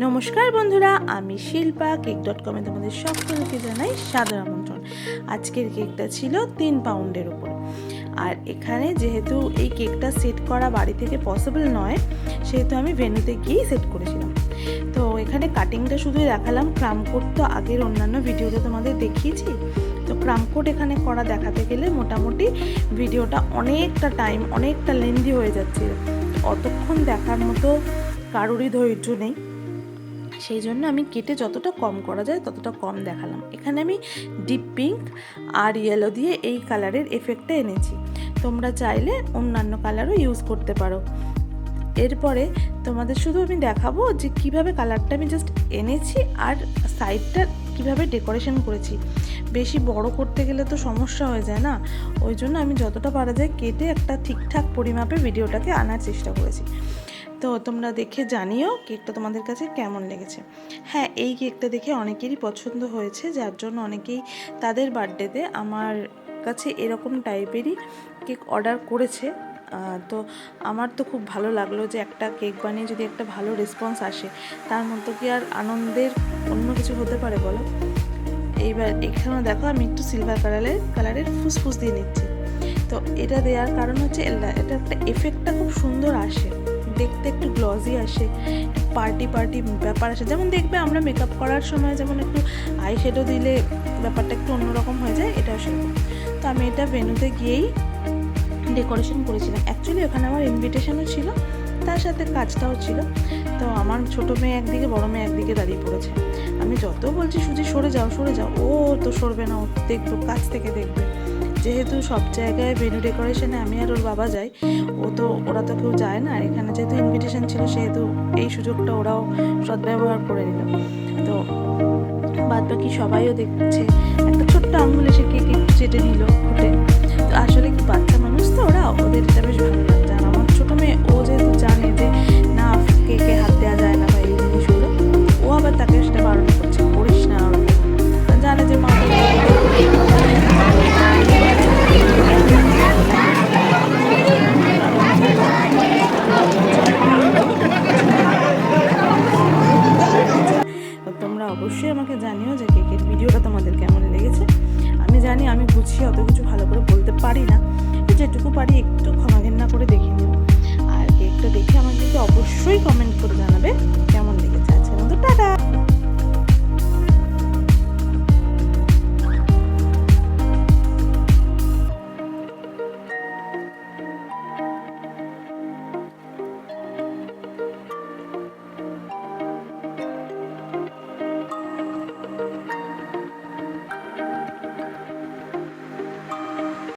নমস্কার বন্ধুরা, আমি শিল্পা কেক.com-এ তোমাদের সকলকে জানাই সাদর আমন্ত্রণ। আজকের কেকটা ছিল 3 পাউন্ডের উপর। আর এখানে যেহেতু এই কেকটা সেট করা বাড়ি থেকে পসিবল নয়, সেহেতু আমি ভেন্যুতে গিয়েই সেট করেছিলাম। তো এখানে কাটিংটা শুধুই দেখালাম, ক্রাম কোড তো আগের অন্যান্য ভিডিওতে তোমাদের দেখিয়েছি। তো ক্রাম কোড এখানে করা দেখাতে গেলে মোটামুটি ভিডিওটা অনেকটা লেন্দি হয়ে যাচ্ছিল। অতক্ষণ দেখার মতো কারোরই ধৈর্য নেই, সেই জন্য আমি কেটে যতটা কম করা যায় ততটা কম দেখালাম। এখানে আমি ডিপ পিঙ্ক আর ইয়েলো দিয়ে এই কালারের এফেক্টটা এনেছি। তোমরা চাইলে অন্যান্য কালারও ইউজ করতে পারো। এরপরে তোমাদের শুধু আমি দেখাবো যে কিভাবে কালারটা আমি জাস্ট এনেছি আর সাইডটা কিভাবে ডেকোরেশন করেছি। বেশি বড় করতে গেলে তো সমস্যা হয়ে যায় না, ওই জন্য আমি যতটা পারা যায় কেটে একটা ঠিকঠাক পরিমাপে ভিডিওটাকে আনার চেষ্টা করেছি। তো তোমরা দেখে জানিও কেকটা তোমাদের কাছে কেমন লেগেছে। হ্যাঁ, এই কেকটা দেখে অনেকেরই পছন্দ হয়েছে, যার জন্য অনেকেই তাদের বার্থডেতে আমার কাছে এরকম টাইপেরই কেক অর্ডার করেছে। তো আমার তো খুব ভালো লাগলো যে একটা কেক বানিয়ে যদি একটা ভালো রেসপন্স আসে, তার মতো কি আর আনন্দের অন্য কিছু হতে পারে বলো। এইবার এখানেও দেখো আমি একটু সিলভার কালারের ফুসফুস দিয়ে নিচ্ছি। তো এটা দেওয়ার কারণ হচ্ছে এটা একটা এফেক্টটা খুব সুন্দর আসে, দেখতে একটু গ্লসি আসে, পার্টি ব্যাপার আসে। যেমন দেখবে আমরা মেকআপ করার সময় যেমন একটু আই শ্যাডো দিলে ব্যাপারটা একটু অন্যরকম হয়ে যায়, এটাও সেরকম। তো আমি এটা ভেন্যুতে গিয়েই ডেকোরেশন করেছিলাম। অ্যাকচুয়ালি ওখানে আমার ইনভিটেশনও ছিল, তার সাথে কাজটাও ছিল। তো আমার ছোটো মেয়ে একদিকে, বড় মেয়ে একদিকে দাঁড়িয়ে পড়েছে। আমি যত বলছি সুজি সরে যাও, ও তো সরবে না, ও দেখবো কাছ থেকে দেখবে। যেহেতু সব জায়গায় ভেন্যু ডেকোরেশনে আমি আর ওর বাবা যাই, ওরা তো কেউ যায় না। এখানে যেহেতু ইনভিটেশন ছিল, সেহেতু এই সুযোগটা ওরাও সদ্ব্যবহার করে নিল। তো বাদ বাকি সবাইও দেখছে, একটা ছোট্ট আঙুল এসে কেক একটু চেটে নিল ফুটে। তো আসলে কি বাচ্চা মানুষ তো ওদের এটা বেশ ভালো লাগছে। আর আমার ছোটো মেয়ে, ও যেহেতু জানে যে না কেকে হাত দেওয়া যায় না বা এই জিনিসগুলো, ও আবার তাকে সেটা বারণ করছে, করিস না, জানে যে মা অবশ্যই আমাকে জানিও যে কেকের ভিডিওটা তোমাদের কেমন লেগেছে। আমি জানি আমি গুছিয়ে অত কিছু ভালো করে বলতে পারি না, যেটুকু পারি একটু ক্ষমা ঘেন্না করে দেখে নিও। আর কেকটা দেখে আমাকে অবশ্যই কমেন্ট করে জানাবে